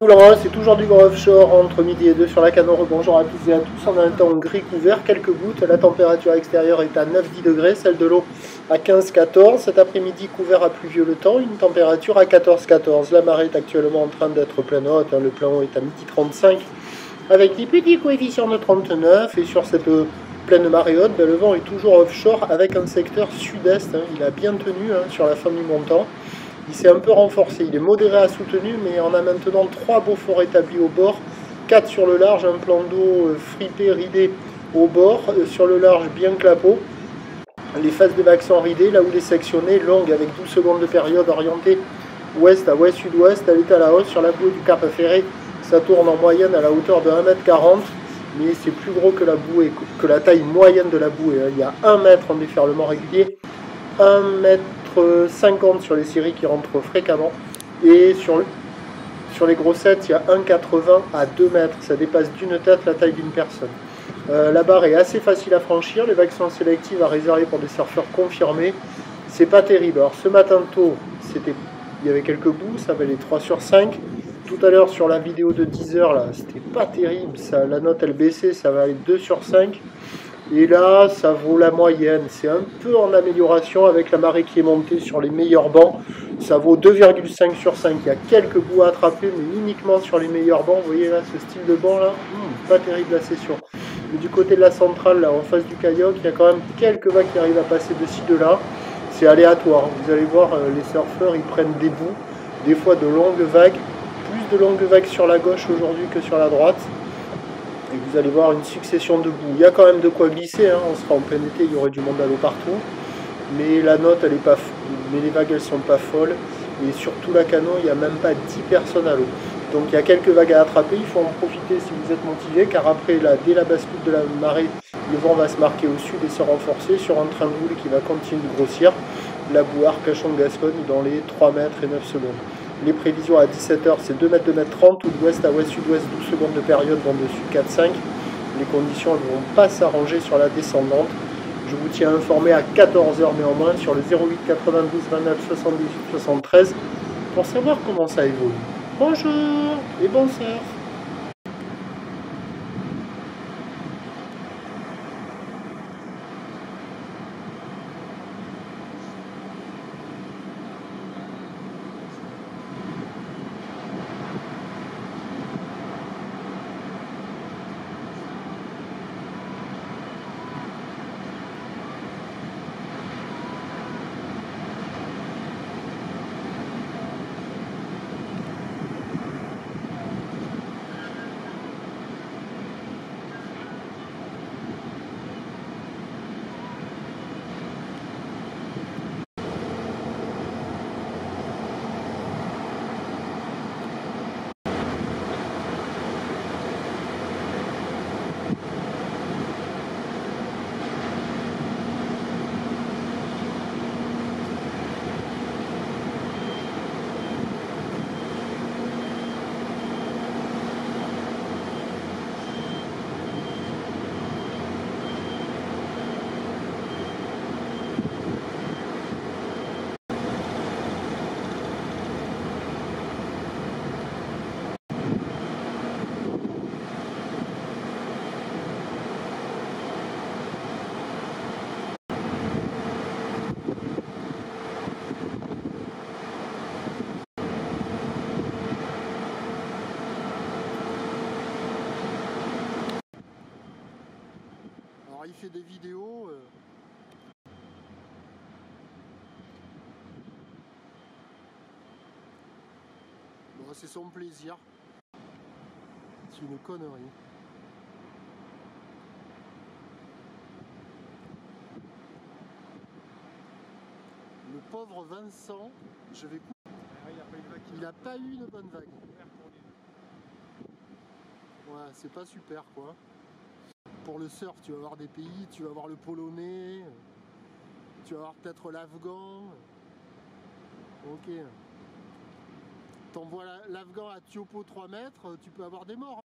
Oula, c'est toujours du grand offshore entre midi et 2 sur la Canon. Bonjour à toutes et à tous. On a un temps gris couvert, quelques gouttes. La température extérieure est à 9-10 degrés, celle de l'eau à 15-14. Cet après-midi, couvert à pluvieux le temps, une température à 14-14. La marée est actuellement en train d'être pleine haute. Le plein haut est à midi 35 avec des petits coefficients de 39. Et sur cette pleine marée haute, le vent est toujours offshore avec un secteur sud-est. Il a bien tenu sur la fin du montant. Il s'est un peu renforcé, il est modéré à soutenu, mais on a maintenant 3 beaux forts établis au bord, 4 sur le large, un plan d'eau fripé, ridé au bord, sur le large bien clapot. Les faces de vagues sont ridées, là où les sectionnés, longues avec 12 secondes de période orientée ouest à ouest-sud-ouest, elle est à la hausse sur la bouée du Cap Ferré. Ça tourne en moyenne à la hauteur de 1,40 m, mais c'est plus gros que la bouée, que la taille moyenne de la bouée. Il y a 1 mètre en déferlement régulier, 1,50 m sur les séries qui rentrent fréquemment, et sur les grossettes, il y a 1,80 à 2 mètres. Ça dépasse d'une tête la taille d'une personne. La barre est assez facile à franchir. Les vagues sont sélectives à réserver pour des surfeurs confirmés. C'est pas terrible. Alors ce matin tôt, il y avait quelques bouts, ça valait 3 sur 5. Tout à l'heure sur la vidéo de 10 h là, c'était pas terrible. La note elle baissait, ça valait 2 sur 5. Et là, ça vaut la moyenne. C'est un peu en amélioration avec la marée qui est montée sur les meilleurs bancs. Ça vaut 2,5 sur 5. Il y a quelques bouts à attraper, mais uniquement sur les meilleurs bancs. Vous voyez là, ce style de banc là, pas terrible la session. Mais du côté de la centrale, là, en face du kayak, il y a quand même quelques vagues qui arrivent à passer de ci, de là. C'est aléatoire. Vous allez voir, les surfeurs, ils prennent des bouts, des fois de longues vagues. Plus de longues vagues sur la gauche aujourd'hui que sur la droite. Et vous allez voir une succession de bouts. Il y a quand même de quoi glisser, on sera en plein été, il y aurait du monde à l'eau partout. Mais la note, elle est pas mais les vagues, elles sont pas folles. Et surtout la Canon, il n'y a même pas 10 personnes à l'eau. Donc il y a quelques vagues à attraper, il faut en profiter si vous êtes motivé, car après, dès la bascule de la marée, le vent va se marquer au sud et se renforcer sur un train de boule qui va continuer de grossir. La boue Arcachon-Gascogne dans les 3 mètres et 9 secondes. Les prévisions à 17 h, c'est 2 mètres, 2 mètres 30, ou d'ouest à ouest-sud-ouest, 12 secondes de période, vent de sud 4-5. Les conditions ne vont pas s'arranger sur la descendante. Je vous tiens informé à 14 h néanmoins sur le 08 92 29 78 73 pour savoir comment ça évolue. Bonjour et bon surf. Alors il fait des vidéos. Bon, c'est son plaisir. C'est une connerie. Le pauvre Vincent, je vais couper. Il n'a pas eu une bonne vague. Ouais, c'est pas super quoi. Pour le surf, tu vas voir des pays, tu vas voir le polonais, tu vas voir peut-être l'afghan. Ok. T'envoies l'afghan à Tiopo 3 mètres, tu peux avoir des morts.